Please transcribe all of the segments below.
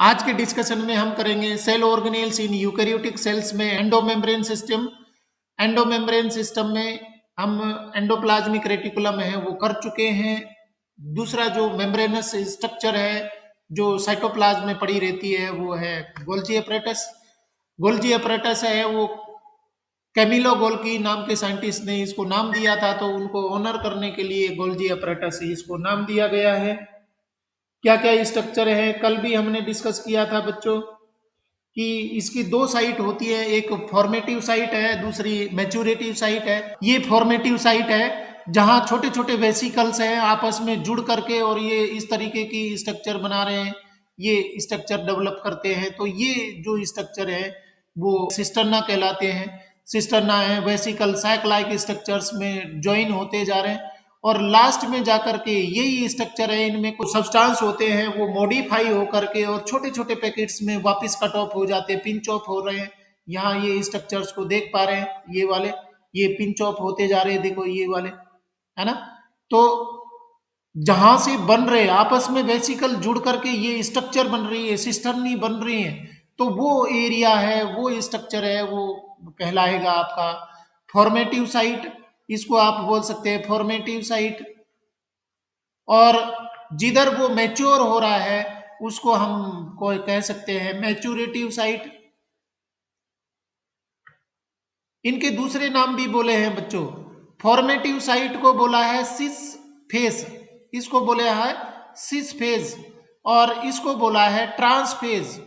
आज के डिस्कशन में हम करेंगे cell organelles in eukaryotic cells में एंडोमेम्ब्रेन सिस्टम। एंडोमेम्ब्रेन सिस्टम में हम एंडोप्लाज्मिक रेटिकुलम है वो कर चुके हैं। दूसरा जो मेम्ब्रेनस स्ट्रक्चर है जो साइटोप्लाज्म में पड़ी रहती है वो है गोल्जी अपरेटस। गोल्जी अपरेटस है वो कैमिलो गोल्की नाम के साइंटिस्ट ने इसको नाम दिया था, तो उनको ऑनर करने के लिए गोल्जी अपरेटस इसको नाम दिया गया है। क्या क्या स्ट्रक्चर है कल भी हमने डिस्कस किया था बच्चों कि इसकी दो साइट होती है, एक फॉर्मेटिव साइट है, दूसरी मैच्योरेटिव साइट है। ये फॉर्मेटिव साइट है जहां छोटे छोटे वेसिकल्स हैं आपस में जुड़ करके और ये इस तरीके की स्ट्रक्चर बना रहे हैं, ये स्ट्रक्चर डेवलप करते हैं। तो ये जो स्ट्रक्चर है वो सिस्टर्ना कहलाते हैं। सिस्टर्ना है वेसिकल सैक लाइक स्ट्रक्चर्स में ज्वाइन होते जा रहे हैं और लास्ट में जाकर के यही स्ट्रक्चर है, इनमें कुछ सब्सटेंस होते हैं वो मॉडिफाई होकर के और छोटे छोटे पैकेट्स में वापस कट ऑफ हो जाते हैं, पिंच ऑफ हो रहे हैं। यहाँ ये स्ट्रक्चर्स को देख पा रहे हैं, ये वाले ये पिंच ऑफ होते जा रहे हैं, देखो ये वाले, है ना। तो जहां से बन रहे आपस में वेसिकल जुड़ करके ये स्ट्रक्चर बन रही है, सिस्टर्नी बन रही है, तो वो एरिया है, वो स्ट्रक्चर है, वो कहलाएगा आपका फॉर्मेटिव साइट। इसको आप बोल सकते हैं फॉर्मेटिव साइट। और जिधर वो मैच्योर हो रहा है उसको हम कोई कह सकते हैं मैच्योरेटिव साइट। इनके दूसरे नाम भी बोले हैं बच्चों। फॉर्मेटिव साइट को बोला है सिस फेस, इसको बोले है सिस फेज, और इसको बोला है ट्रांसफेज।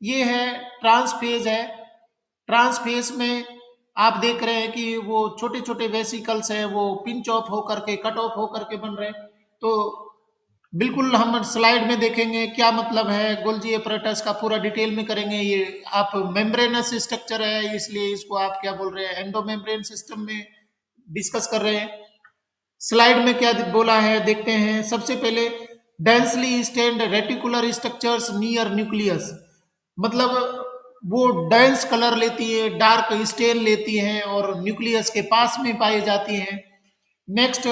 ये है ट्रांसफेज है। ट्रांसफेज में आप देख रहे हैं कि वो छोटे छोटे वेसिकल्स हैं वो पिंच ऑफ होकर के कट ऑफ होकर के बन रहे हैं। तो बिल्कुल हम स्लाइड में देखेंगे क्या मतलब है गोल्जी अपरेटस का, पूरा डिटेल में करेंगे। ये आप मेम्ब्रेनस स्ट्रक्चर है इसलिए इसको आप क्या बोल रहे हैं एंडोमेम्ब्रेन सिस्टम में डिस्कस कर रहे हैं। स्लाइड में क्या बोला है देखते हैं। सबसे पहले densely stained reticular structures near nucleus, मतलब वो डेंस कलर लेती है, डार्क स्टेन लेती हैं और न्यूक्लियस के पास में पाई जाती हैं। Next,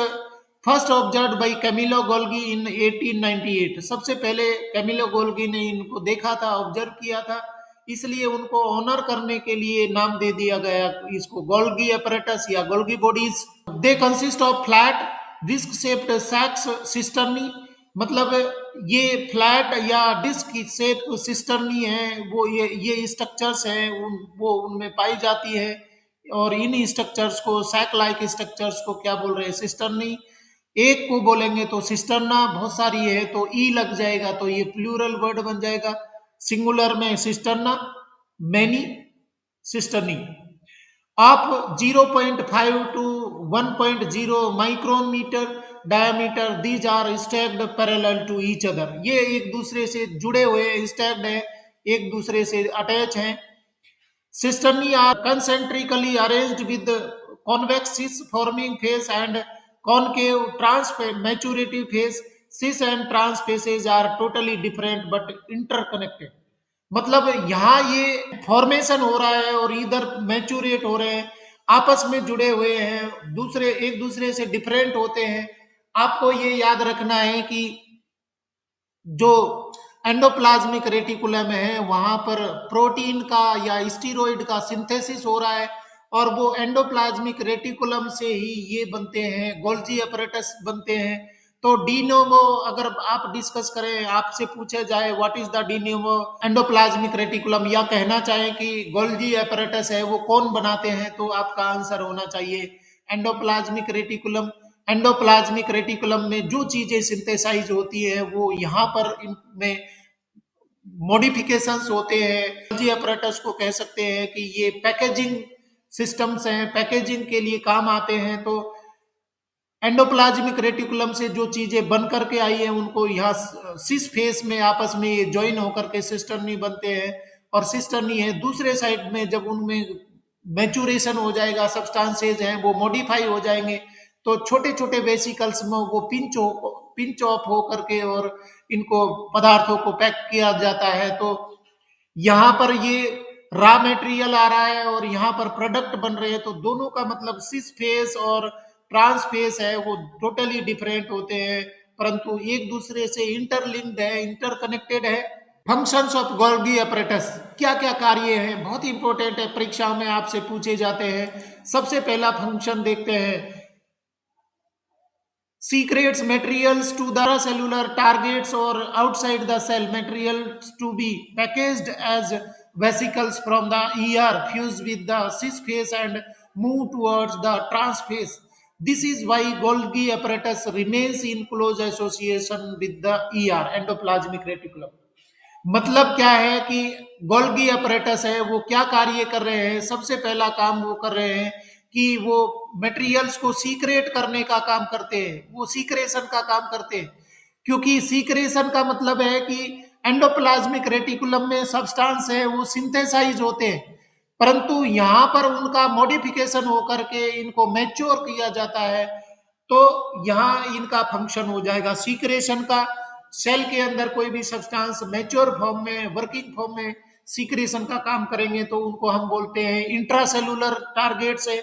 first observe by Camillo Golgi in 1898। सबसे पहले कैमिलो गोल्गी ने इनको देखा था, ऑब्जर्व किया था, इसलिए उनको ऑनर करने के लिए नाम दे दिया गया इसको गोल्गी अपरेटस या Golgi bodies. They consist of flat disc shaped sacs cisternae, मतलब ये फ्लैट या डिस्क की शेप सिस्टर्नी है, वो ये स्ट्रक्चर्स हैं वो उनमें पाई जाती है। और इन स्ट्रक्चर्स को सैक लाइक स्ट्रक्चर्स को क्या बोल रहे हैं सिस्टर्नी। एक को बोलेंगे तो सिस्टर्ना बहुत सारी है तो ई लग जाएगा तो ये प्लूरल वर्ड बन जाएगा। सिंगुलर में सिस्टर्ना, मैनी, सिस्टर्नी। आप 0.5 to 1.0 micrometre diameter these are stacked parallel to each other, ये एक दूसरे से जुड़े हुए स्टैक्ड है, एक दूसरे से अटैच हैं। Cisternae are concentrically arranged with convex cis forming face and concave trans maturative face. Cis and trans faces are totally different but interconnected. मतलब यहाँ ये फॉर्मेशन हो रहा है और इधर मैच्योरेट हो रहे हैं, आपस में जुड़े हुए हैं, दूसरे एक दूसरे से डिफरेंट होते हैं। आपको ये याद रखना है कि जो एंडोप्लाज्मिक रेटिकुलम है वहां पर प्रोटीन का या स्टीरोइड का सिंथेसिस हो रहा है और वो एंडोप्लाज्मिक रेटिकुलम से ही ये बनते हैं, गोल्जी अपरेटस बनते हैं। तो डीनोमो अगर आप डिस्कस करें, आपसे पूछा जाए व्हाट इज द डीनोमो एंडोप्लाज्मिक रेटिकुलम या कहना चाहें कि गोल्जी अपरेटस है वो कौन बनाते हैं, तो आपका आंसर होना चाहिए एंडोप्लाज्मिक रेटिकुलम। एंडोप्लाज्मिक रेटिकुलम में जो चीजें सिंथेसाइज होती है वो यहाँ पर इनमें मॉडिफिकेशंस होते हैं। जी अपरेटस को कह सकते हैं कि ये पैकेजिंग सिस्टम्स हैं, पैकेजिंग के लिए काम आते हैं। तो एंडोप्लाज्मिक रेटिकुलम से जो चीजें बन करके आई है उनको यहाँ सिस फेस में आपस में ये ज्वाइन होकर के सिस्टर्नी बनते हैं। और सिस्टर्नी है दूसरे साइड में जब उनमें मैच्योरेशन हो जाएगा, सब्सटेंसेज हैं वो मॉडिफाई हो जाएंगे, तो छोटे छोटे वेसिकल्स में वो पिंच ऑफ हो करके और इनको पदार्थों को पैक किया जाता है। तो यहाँ पर ये रॉ मटेरियल आ रहा है और यहाँ पर प्रोडक्ट बन रहे हैं, तो दोनों का मतलब सिस फेस और ट्रांस फेस है वो टोटली डिफरेंट होते हैं, परंतु एक दूसरे से इंटरलिंक्ड है, इंटरकनेक्टेड है। फंक्शंस ऑफ गोल्गी अपरेटस, क्या क्या कार्य हैं, बहुत इंपॉर्टेंट है, परीक्षाओं में आपसे पूछे जाते हैं। सबसे पहला फंक्शन देखते हैं, secretes materials to the cellular targets or outside the cell, materials to be packaged as vesicles from the ER fuse with the cis phase and move towards the trans phase. This is why Golgi apparatus remains in close association with the ER, endoplasmic reticulum. मतलब क्या है कि Golgi apparatus है वो क्या कार्य कर रहे हैं, सबसे पहला काम वो कर रहे हैं कि वो मटेरियल्स को सीक्रेट करने का काम करते हैं, वो सीक्रेशन का काम करते हैं। क्योंकि सीक्रेशन का मतलब है कि एंडोप्लाज्मिक रेटिकुलम में सब्सटेंस है वो सिंथेसाइज होते हैं, परंतु यहाँ पर उनका मॉडिफिकेशन होकर के इनको मैच्योर किया जाता है। तो यहाँ इनका फंक्शन हो जाएगा सीक्रेशन का। सेल के अंदर कोई भी सब्सटेंस मैच्योर फॉर्म में, वर्किंग फॉर्म में सीक्रेशन का काम करेंगे तो उनको हम बोलते हैं इंट्रासेलुलर टारगेट से।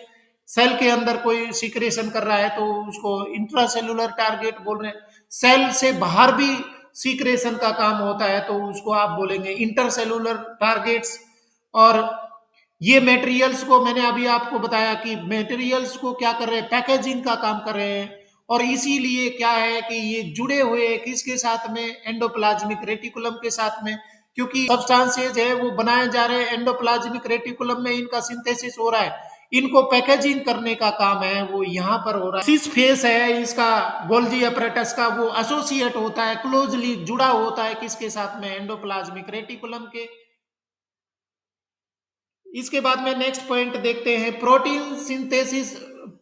सेल के अंदर कोई सीक्रेशन कर रहा है तो उसको इंट्रासेलुलर टारगेट बोल रहे हैं। सेल से बाहर भी सीक्रेशन का काम होता है तो उसको आप बोलेंगे इंटरसेलुलर टारगेट्स। और ये मटेरियल्स को मैंने अभी आपको बताया कि मटेरियल्स को क्या कर रहे हैं, पैकेजिंग का काम कर रहे हैं। और इसीलिए क्या है कि ये जुड़े हुए हैं किसके साथ में, एंडोप्लाज्मिक रेटिकुलम के साथ में, क्योंकि सब्सटेंसेज है वो बनाए जा रहे हैं एंडोप्लाज्मिक रेटिकुलम में, इनका सिंथेसिस हो रहा है, इनको पैकेजिंग करने का काम है वो यहाँ पर हो रहा है। सिस फेस है इसका, गोल्जी अपरेटस का, वो एसोसिएट होता है, क्लोजली जुड़ा होता है किसके साथ में, एंडोप्लाज्मिक रेटिकुलम के। इसके बाद में नेक्स्ट पॉइंट देखते हैं, protein synthesis.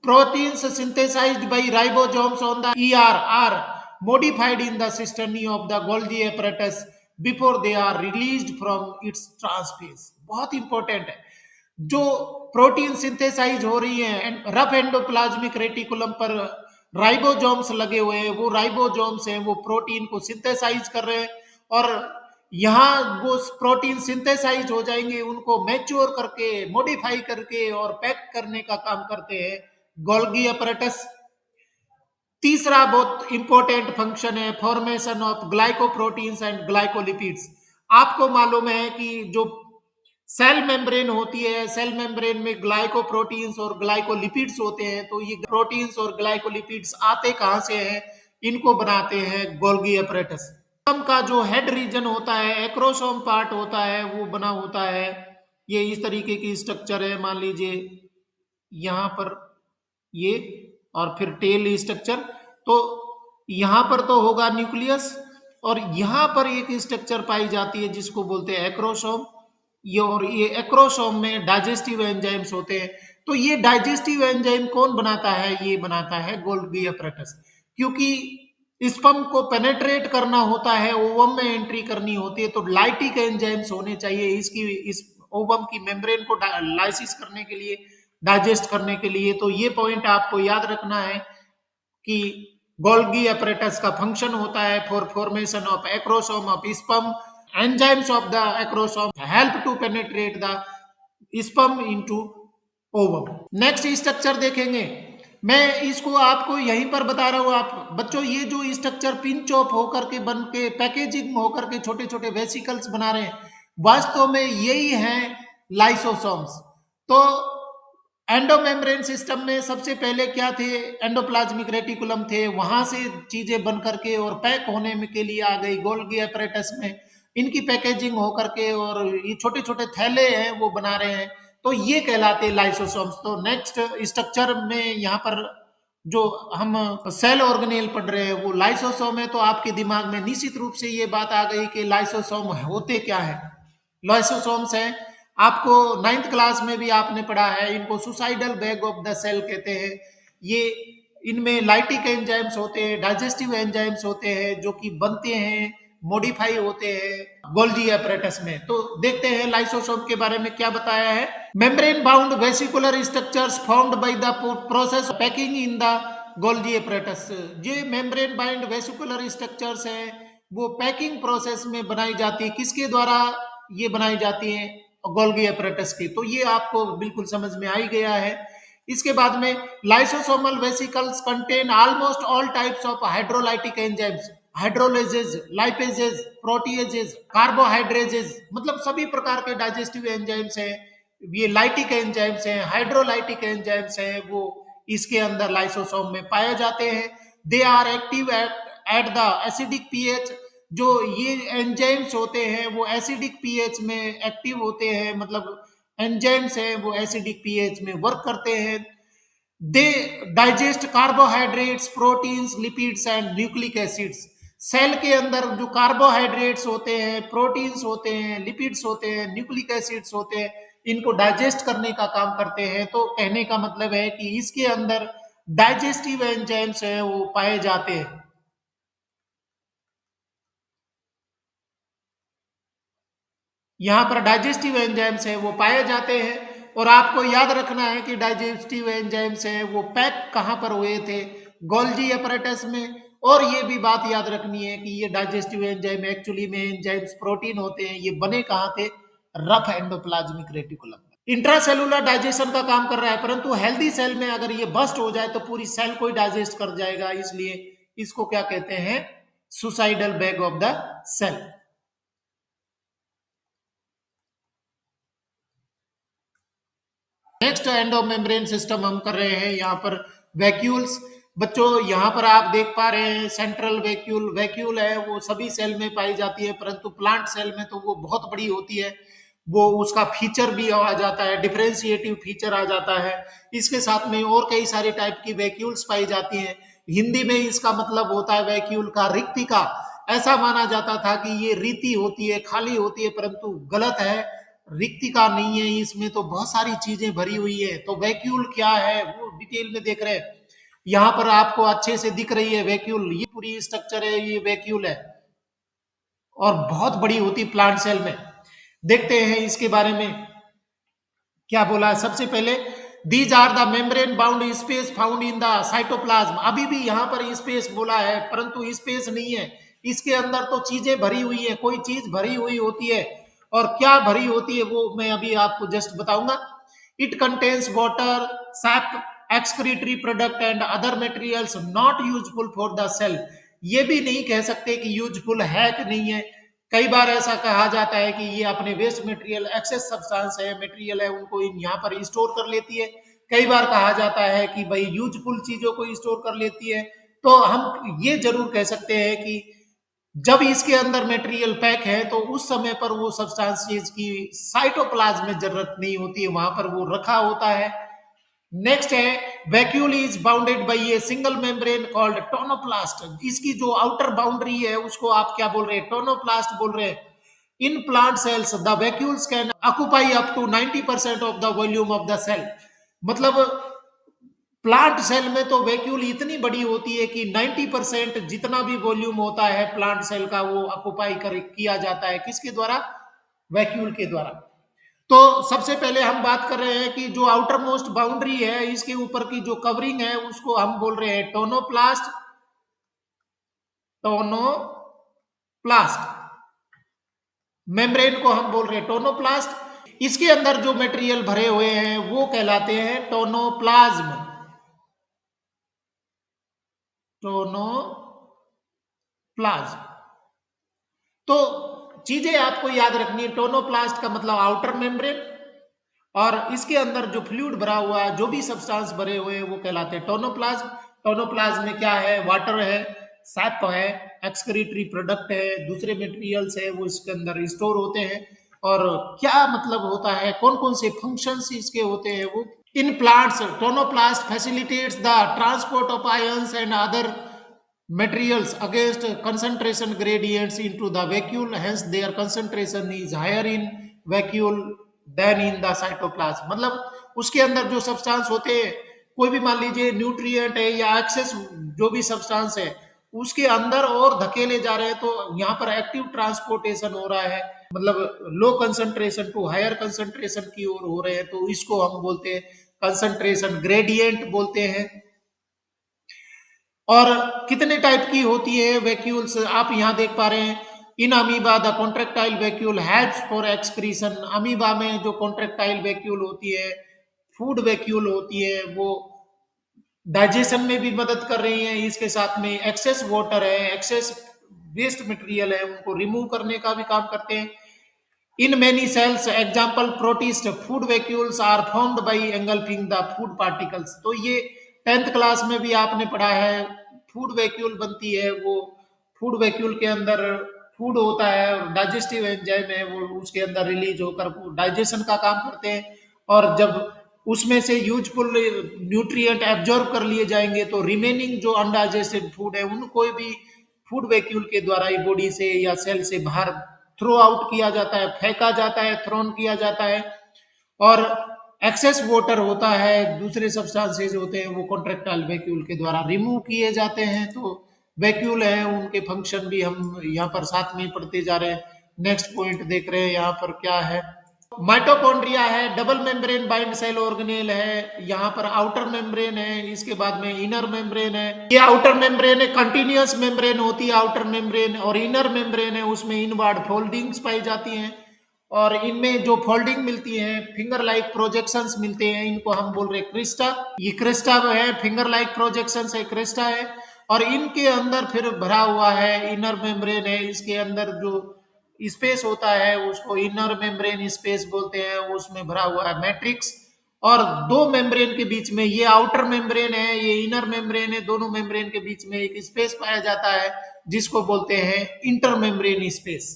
Proteins synthesised by ribosomes on the ER are modified in the system of the Golgi apparatus before they are released from its transphase। बहुत इंपॉर्टेंट है, जो प्रोटीन सिंथेसाइज हो रही है रफ एंडोप्लाज्मिक रेटिकुलम पर, ribosomes लगे हुए हैं, वो राइबोसोम्स हैं वो प्रोटीन को सिंथेसाइज कर रहे हैं। और यहाँ वो प्रोटीन सिंथेसाइज हो जाएंगे, उनको मैच्योर करके, मॉडिफाई करके और पैक करने का काम करते हैं गोल्गी अपरेटस। तीसरा बहुत इंपॉर्टेंट फंक्शन है formation of glycoproteins and glycolipids. आपको मालूम है कि जो सेल मेम्ब्रेन होती है, सेल मेम्ब्रेन में ग्लाइकोप्रोटीन्स और ग्लाइकोलिपिड्स होते हैं, तो ये प्रोटीन्स और ग्लाइकोलिपिड्स आते कहां से हैं, इनको बनाते हैं गोल्गी अपरेटस। का जो हेड रीजन होता है, एक्रोसोम पार्ट होता है, वो बना होता है, ये इस तरीके की स्ट्रक्चर है, मान लीजिए यहां पर ये, और फिर टेल स्ट्रक्चर। तो यहां पर तो होगा न्यूक्लियस, और यहां पर एक स्ट्रक्चर पाई जाती है जिसको बोलते हैं एक्रोसोम। ये और ये एक्रोसोम में डाइजेस्टिव एंजाइम्स होते हैं। तो ये डाइजेस्टिव एंजाइम कौन बनाता है, ये बनाता है गोल्गी अपरेटस। क्योंकि स्पर्म को पेनेट्रेट करना होता है, ओवम में एंट्री करनी होती है, तो लाइटिक एंजाइम्स होने चाहिए इसकी, इस ओवम की मेम्ब्रेन को लाइसिस करने के लिए, डाइजेस्ट करने के लिए। तो ये पॉइंट आपको याद रखना है कि गोल्गी अपरेटस का फंक्शन होता है for formation of acrosome of sperm. Enzymes of the acrosome help to penetrate the sperm into ovum. Next structure देखेंगे, मैं इसको आपको यहीं पर बता रहा हूं। आप बच्चों ये जो स्ट्रक्चर पिंच ऑफ होकर के बन के पैकेजिंग होकर के छोटे छोटे वेसिकल्स बना रहे हैं, वास्तव में यही हैं लाइसोसोम्स। तो एंडोमेम्ब्रेन सिस्टम में सबसे पहले क्या थे, एंडोप्लाज्मिक रेटिकुलम थे, वहां से चीजें बन करके और पैक होने में के लिए आ गई गोल्गी अपरेटस में, इनकी पैकेजिंग होकर के और ये छोटे छोटे थैले हैं वो बना रहे हैं, तो ये कहलाते लाइसोसोम्स। तो नेक्स्ट स्ट्रक्चर में यहाँ पर जो हम सेल ऑर्गेनेल पढ़ रहे हैं वो लाइसोसोम है। तो आपके दिमाग में निश्चित रूप से ये बात आ गई कि लाइसोसोम होते क्या है। लाइसोसोम्स हैं, आपको नाइन्थ क्लास में भी आपने पढ़ा है, इनको suicidal bag of the cell कहते हैं। ये इनमें लाइटिक एंजाइम्स होते हैं, डाइजेस्टिव एंजाइम्स होते हैं जो कि बनते हैं, मॉडिफाई होते हैं गोल्जी अपरेटस में। तो देखते हैं लाइसोसोम के बारे में क्या बताया है। Membrane bound vesicular structures formed by the process packing in the Golgi apparatus. ये मेम्ब्रेन बाउंड वेसिकुलर स्ट्रक्चर्स हैं वो पैकिंग प्रोसेस में बनाई जाती है, किसके द्वारा ये बनाई जाती है, गोल्गी अपरेटस की। तो ये आपको बिल्कुल समझ में आ ही गया है। इसके बाद में lysosomal vesicles contain almost all types of hydrolytic enzymes. Hydrolases, lipases, proteases, carbohydrases, मतलब सभी प्रकार के डाइजेस्टिव एंजाइम्स हैं। ये लाइटिक एंजाइम्स हैं, हाइड्रोलाइटिक एंजाइम्स हैं, वो इसके अंदर लाइसोसोम में पाए जाते हैं। They are active at the acidic pH. जो ये एंजाइम्स होते हैं वो एसिडिक पीएच में एक्टिव होते हैं, मतलब एंजाइम्स हैं वो एसिडिक पीएच में वर्क करते हैं। They digest carbohydrates, proteins, lipids and nucleic acids. Cell के अंदर जो कार्बोहाइड्रेट्स होते हैं, प्रोटीन्स होते हैं, लिपिड्स होते हैं, न्यूक्लिक एसिड्स होते हैं, इनको डाइजेस्ट करने का काम करते हैं। तो कहने का मतलब है कि इसके अंदर डाइजेस्टिव एंजाइम्स हैं वो पाए जाते हैं। यहाँ पर डाइजेस्टिव एंजाइम्स है वो पाए जाते हैं। और आपको याद रखना है कि डाइजेस्टिव एंजाइम्स है वो पैक कहाँ पर हुए थे, गोल्जी अपरेटस में। और ये भी बात याद रखनी है कि ये डाइजेस्टिव एंजाइम एक्चुअली में एंजाइम्स प्रोटीन होते हैं, ये बने कहाँ थे, rough endoplasmic reticulum. Intracellular digestion का काम कर रहा है, परंतु हेल्दी सेल में अगर ये बस्ट हो जाए तो पूरी सेल को ही डाइजेस्ट कर जाएगा, इसलिए इसको क्या कहते हैं, suicidal bag of the cell. Next endomembrane system हम कर रहे हैं यहाँ पर वैक्यूल्स। बच्चों यहाँ पर आप देख पा रहे हैं सेंट्रल वैक्यूल। वैक्यूल है वो सभी सेल में पाई जाती है, परंतु प्लांट सेल में तो वो बहुत बड़ी होती है। वो उसका फीचर भी आ जाता है, डिफरेंशिएटिव फीचर आ जाता है। इसके साथ में और कई सारे टाइप की वैक्यूल्स पाई जाती हैं। हिंदी में इसका मतलब होता है वैक्यूल का रिक्तिका। ऐसा माना जाता था कि ये रीति होती है, खाली होती है, परंतु गलत है। रिक्तिका नहीं है, इसमें तो बहुत सारी चीजें भरी हुई है। तो वैक्यूल क्या है वो डिटेल में देख रहे हैं। यहाँ पर आपको अच्छे से दिख रही है वैक्यूल, ये पूरी स्ट्रक्चर है, ये वैक्यूल है और बहुत बड़ी होती प्लांट सेल में। देखते हैं इसके बारे में क्या बोला है। सबसे पहले these are the membrane bound space found in the cytoplasm. अभी भी यहाँ पर स्पेस बोला है, परंतु स्पेस नहीं है, इसके अंदर तो चीजें भरी हुई है, कोई चीज भरी हुई होती है। और क्या भरी होती है वो मैं अभी आपको जस्ट बताऊंगा। It contains water, sap, excretory product and other materials not useful for the cell. ये भी नहीं कह सकते कि यूजफुल है कि नहीं है। कई बार ऐसा कहा जाता है कि ये अपने वेस्ट मटेरियल, एक्सेस सब्सटेंस है, मटेरियल है, उनको यहाँ पर स्टोर कर लेती है। कई बार कहा जाता है कि भाई यूजफुल चीजों को स्टोर कर लेती है। तो हम ये जरूर कह सकते हैं कि जब इसके अंदर मटेरियल पैक है तो उस समय पर वो सब्सटेंसेस की साइटोप्लाज्म में जरूरत नहीं होती है, वहां पर वो रखा होता है। नेक्स्ट है vacuole is bounded by a single membrane called tonoplast. इसकी जो आउटर बाउंड्री है उसको आप क्या बोल रहे हैं, टोनोप्लास्ट बोल रहे हैं। In plant cells the vacuoles can occupy up to 90% of the volume of the cell. मतलब प्लांट सेल में तो वैक्यूल इतनी बड़ी होती है कि 90% जितना भी वॉल्यूम होता है प्लांट सेल का वो ऑक्युपाई किया जाता है, किसके द्वारा, वैक्यूल के द्वारा। तो सबसे पहले हम बात कर रहे हैं कि जो आउटर मोस्ट बाउंड्री है, इसके ऊपर की जो कवरिंग है उसको हम बोल रहे हैं टोनोप्लास्ट। टोनोप्लास्ट मेम्ब्रेन को हम बोल रहे हैं टोनोप्लास्ट। इसके अंदर जो मटेरियल भरे हुए हैं वो कहलाते हैं टोनोप्लाज्म। टोनोप्लाज्म। तो चीजें आपको याद रखनी है। टोनोप्लास्ट का मतलब आउटर मेम्ब्रेन, और इसके अंदर जो फ्लूइड भरा हुआ है, जो भी सब्सटेंस भरे हुए हैं वो कहलाते हैं टोनोप्लाज्म। टोनोप्लाज्म में क्या है, वाटर है, सैप है, एक्सक्रीटरी प्रोडक्ट है, दूसरे मटेरियल्स है वो इसके अंदर स्टोर होते हैं। और क्या मतलब होता है, कौन कौन से फंक्शंस इसके होते हैं वो। In plants tonoplast facilitates the transport of ions and other materials against concentration gradients into the vacuole, hence their concentration is higher in vacuole than in the cytoplasm। मतलब उसके अंदर जो सब्सटेंस होते हैं, कोई भी मान लीजिए न्यूट्रिएंट है या एक्सेस जो भी सब्सटेंस है उसके अंदर और धकेले जा रहे हैं, तो यहाँ पर एक्टिव ट्रांसपोर्टेशन हो रहा है, मतलब low concentration to higher concentration की ओर हो रहे हैं, तो इसको हम बोलते हैं कंसंट्रेशन ग्रेडियंट बोलते हैं। और कितने टाइप की होती है वैक्यूल्स आप यहाँ देख पा रहे हैं। In amoeba the contractile vacuole helps for excretion. Amoeba में जो कॉन्ट्रेक्टाइल वैक्यूल होती है, फूड वैक्यूल होती है, वो डाइजेशन में भी मदद कर रही है। इसके साथ में एक्सेस वाटर है, एक्सेस वेस्ट मटेरियल है उनको रिमूव करने का भी काम करते हैं। In many cells example protist food vacuoles are formed by engulfing the food particles. तो ये 10th क्लास में भी आपने पढ़ा है, फूड वैक्यूल बनती है, वो फूड वैक्यूल के अंदर फूड होता है और डाइजेस्टिव एंजाइम है वो उसके अंदर रिलीज होकर डाइजेशन का काम करते हैं, और जब उसमें से यूजफुल न्यूट्रिएंट एब्जॉर्ब कर लिए जाएंगे तो रिमेनिंग जो अनडाइजेस्टेड फूड है उनको भी फूड वैक्यूल के द्वारा ही बॉडी से या सेल से बाहर थ्रो आउट किया जाता है, फेंका जाता है, थ्रोन किया जाता है। और एक्सेस वाटर होता है, दूसरे सब्सटेंसेज होते हैं वो कॉन्ट्रेक्टाइल वैक्यूल के द्वारा रिमूव किए जाते हैं। तो वैक्यूल है उनके फंक्शन भी हम यहाँ पर साथ में पढ़ते जा रहे हैं। नेक्स्ट पॉइंट देख रहे हैं यहाँ पर क्या है। माइटोकॉन्ड्रिया है, double membrane bind cell organelle है, यहाँ पर आउटर मेम्ब्रेन है, इसके बाद में इनर मेम्ब्रेन है। ये आउटर मेम्ब्रेन है, कंटिन्यूअस मेम्ब्रेन होती है आउटर मेम्ब्रेन, और इनर मेम्ब्रेन है उसमें इनवर्ड फोल्डिंग्स पाई जाती हैं, और इनमें जो फोल्डिंग मिलती है फिंगर लाइक प्रोजेक्शंस मिलते हैं, इनको हम बोल रहे हैं क्रिस्टा। ये क्रिस्टा है, फिंगर लाइक प्रोजेक्शंस है, क्रिस्टा है। और इनके अंदर फिर भरा हुआ है इनर मेम्ब्रेन है, इसके अंदर जो स्पेस होता है उसको इनर मेम्ब्रेन स्पेस बोलते हैं, उसमें भरा हुआ है मैट्रिक्स। और दो मेम्ब्रेन के बीच में, ये आउटर मेम्ब्रेन है ये इनर मेम्ब्रेन है, दोनों मेम्ब्रेन के बीच में एक स्पेस पाया जाता है जिसको बोलते हैं इंटर मेम्ब्रेन स्पेस।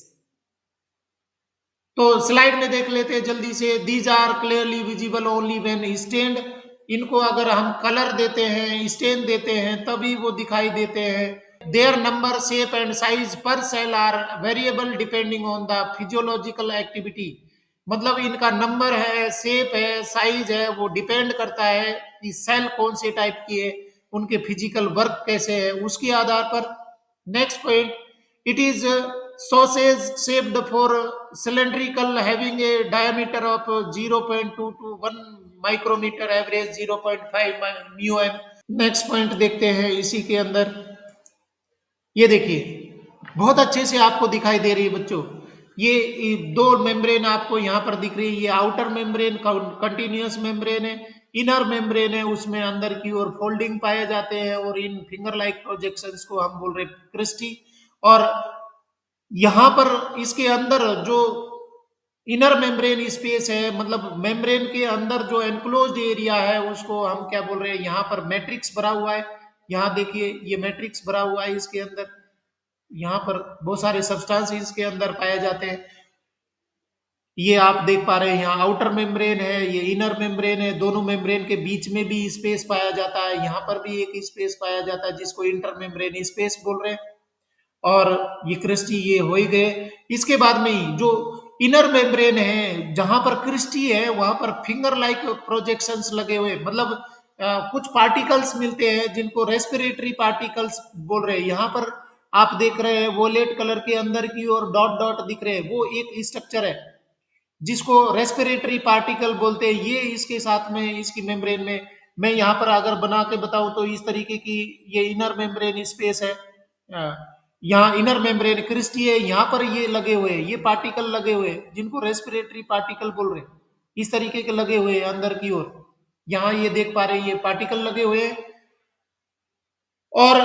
तो स्लाइड में देख लेते हैं जल्दी से। These are clearly visible only when stained. इनको अगर हम कलर देते हैं, स्टेन देते हैं, तभी वो दिखाई देते हैं। Their number, shape and size पर cell are variable depending on the physiological activity. मतलब इनका नंबर है, शेप है, साइज है, वो डिपेंड करता है कि सेल कौन से टाइप की है, उनके फिजिकल वर्क कैसे है, उसके आधार पर। Next point, it is sausage shaped for cylindrical having a diameter of 0.2 to 1 micrometer, average 0.5 μm। Next point देखते हैं इसी के अंदर। ये देखिए बहुत अच्छे से आपको दिखाई दे रही है बच्चों, ये दो मेम्ब्रेन आपको यहाँ पर दिख रही है। ये आउटर मेम्ब्रेन कंटिन्यूअस मेम्ब्रेन है, इनर मेम्ब्रेन है उसमें अंदर की ओर फोल्डिंग पाए जाते हैं, और इन फिंगर लाइक प्रोजेक्शंस को हम बोल रहे हैं क्रिस्टी। और यहां पर इसके अंदर जो इनर मेम्ब्रेन स्पेस है, मतलब मेम्ब्रेन के अंदर जो एनक्लोज्ड एरिया है उसको हम क्या बोल रहे हैं, यहाँ पर मैट्रिक्स भरा हुआ है। यहाँ देखिए ये मैट्रिक्स भरा हुआ है, इसके अंदर यहाँ पर बहुत सारे सब्सटेंस इसके अंदर पाए जाते हैं। ये आप देख पा रहे हैं यहाँ आउटर मेम्ब्रेन है, ये इनर मेम्ब्रेन है, दोनों मेम्ब्रेन के बीच में भी स्पेस पाया जाता है, यहाँ पर भी एक स्पेस पाया जाता है जिसको इंटर मेम्ब्रेन स्पेस बोल रहे हैं। और ये क्रिस्टी ये हो ही गए। इसके बाद में ही जो इनर मेम्ब्रेन है, जहां पर क्रिस्टी है वहां पर फिंगर लाइक प्रोजेक्शंस लगे हुए, मतलब कुछ पार्टिकल्स मिलते हैं जिनको रेस्पिरेटरी पार्टिकल्स बोल रहे हैं। यहाँ पर आप देख रहे हैं वोलेट कलर के अंदर की और डॉट डॉट दिख रहे हैं, वो एक स्ट्रक्चर है जिसको रेस्पिरेटरी पार्टिकल बोलते हैं। ये इसके साथ में इसकी मेम्ब्रेन में, मैं यहाँ पर अगर बना के बताऊं तो इस तरीके की ये इनर मेम्ब्रेन स्पेस है। यहाँ इनर मेम्ब्रेन क्रिस्टी है, यहाँ पर ये लगे हुए हैं, ये पार्टिकल लगे हुए हैं जिनको रेस्पिरेटरी पार्टिकल बोल रहे हैं, इस तरीके के लगे हुए हैं अंदर की ओर। यहाँ ये देख पा रहे हैं ये पार्टिकल लगे हुए हैं। और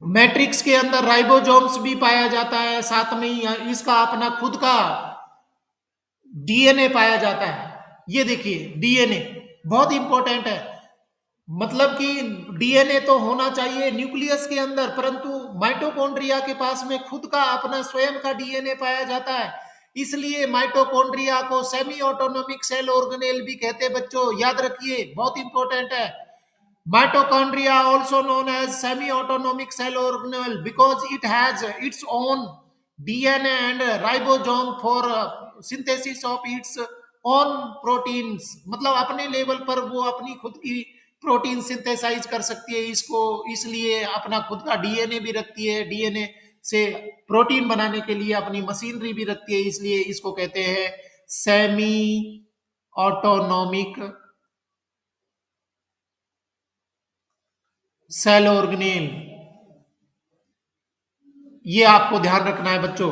मैट्रिक्स के अंदर राइबोसोम्स भी पाया जाता है, साथ में ही इसका अपना खुद का डीएनए पाया जाता है। ये देखिए डीएनए बहुत इंपॉर्टेंट है, मतलब कि डीएनए तो होना चाहिए न्यूक्लियस के अंदर, परंतु माइटोकॉन्ड्रिया के पास में खुद का अपना स्वयं का डीएनए पाया जाता है। इसलिए माइटोकॉन्ड्रिया को सेमी ऑटोनोमिक सेल ऑर्गेनेल भी कहते हैं बच्चों, याद रखिए बहुत इंपॉर्टेंट है। Mitochondria also known as semi-autonomic cell organelle because it has its own DNA and ribosome for synthesis of its own proteins। मतलब अपने लेवल पर वो अपनी खुद की प्रोटीन सिंथेसाइज कर सकती है इसको, इसलिए अपना खुद का डीएनए भी रखती है, डीएनए से प्रोटीन बनाने के लिए अपनी मशीनरी भी रखती है, इसलिए इसको कहते हैं सेमी ऑटोनोमिक सेल ऑर्गेनेल। ये आपको ध्यान रखना है बच्चों।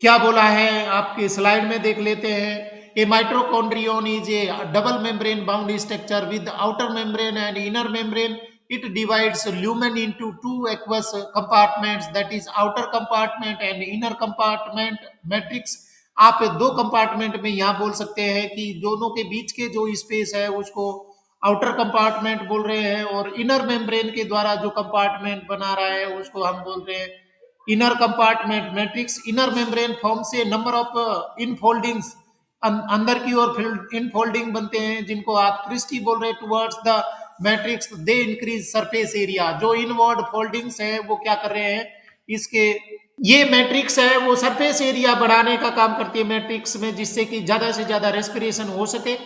क्या बोला है आपके स्लाइड में देख लेते हैं। A mitochondrion is a double membrane bound structure with outer membrane and inner membrane it divides lumen into two aqueous compartments, that is outer compartment and inner compartment matrix. आप दो कंपार्टमेंट में यहाँ बोल सकते हैं कि दोनों के बीच के जो स्पेस है उसको आउटर कंपार्टमेंट बोल रहे हैं, और इनर मेम्ब्रेन के द्वारा जो कंपार्टमेंट बना रहा है उसको हम बोल रहे हैं inner compartment matrix. Inner membrane form से नंबर ऑफ इनफोल्डिंग्स, अंदर की ओर इनफोल्डिंग बनते हैं जिनको आप क्रिस्टी बोल रहे हैं towards the matrix, they increase surface area. जो इनवर्ड फोल्डिंग्स है वो क्या कर रहे हैं, इसके ये मैट्रिक्स है वो सरफेस एरिया बढ़ाने का काम करती है मैट्रिक्स में, जिससे कि ज्यादा से ज्यादा रेस्पिरेशन हो सके.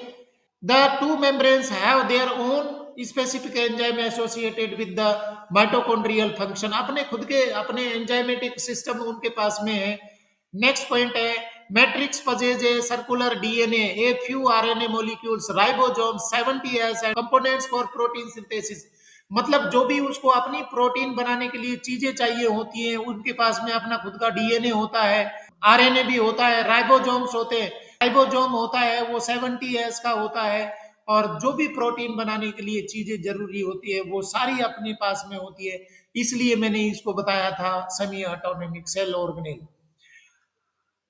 The two membranes have their own specific enzyme associated with the mitochondrial function. अपने खुद के अपने एंजाइमेटिक सिस्टम उनके पास में है. नेक्स्ट पॉइंट है matrix possesses a circular DNA, a few RNA molecules, ribosomes, 70 as components for protein synthesis. मतलब जो भी उसको अपनी प्रोटीन बनाने के लिए चीजें चाहिए होती हैं उनके पास में अपना खुद का डीएनए होता है, आरएनए भी होता है, राइबोसोम्स होते हैं. राइबोसोम होता है वो 70S का होता है, और जो भी प्रोटीन बनाने के लिए चीजें जरूरी होती है वो सारी अपने पास में होती है. इसलिए मैंने इसको बताया था semi autonomic cell organelle.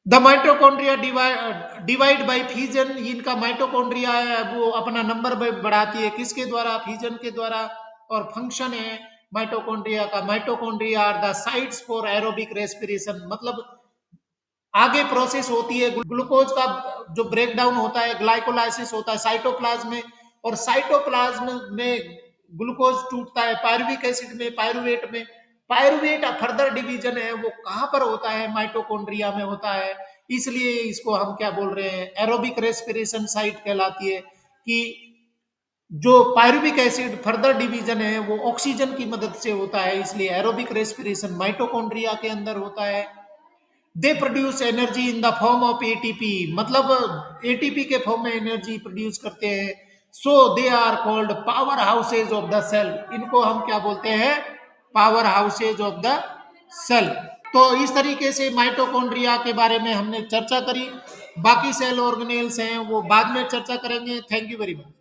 The mitochondria divide by fission. इनका माइटोकॉन्ड्रिया है वो अपना नंबर बढ़ाती है किसके द्वारा, फिजन के द्वारा. और फंक्शन है माइटोकॉन्ड्रिया का, mitochondria are the sites for aerobic respiration. मतलब आगे प्रोसेस होती है ग्लूकोज का जो ब्रेक डाउन होता है, ग्लाइकोलाइसिस होता है साइटोप्लाज्म में, और साइटोप्लाज्म में ग्लूकोज टूटता है पायरुविक एसिड में, पायरुवेट में. पायरुवेट फर्दर डिवीजन है वो कहां पर होता है, माइटोकॉन्ड्रिया में होता है. इसलिए इसको हम क्या बोल रहे हैं, एरोबिक रेस्पिरेशन साइट कहलाती है. कि जो पायरुविक एसिड फर्दर डिवीजन है वो ऑक्सीजन की मदद से होता है, इसलिए एरोबिक रेस्पिरेशन माइटोकॉन्ड्रिया के अंदर होता है. They produce energy in the form of ATP. मतलब एटीपी के फॉर्म में एनर्जी प्रोड्यूस करते हैं. So they are called power houses of the cell. इनको हम क्या बोलते हैं, power houses of the cell. तो इस तरीके से माइटोकॉन्ड्रिया के बारे में हमने चर्चा करी. बाकी सेल ऑर्गेनेल्स हैं वो बाद में चर्चा करेंगे. Thank you very much.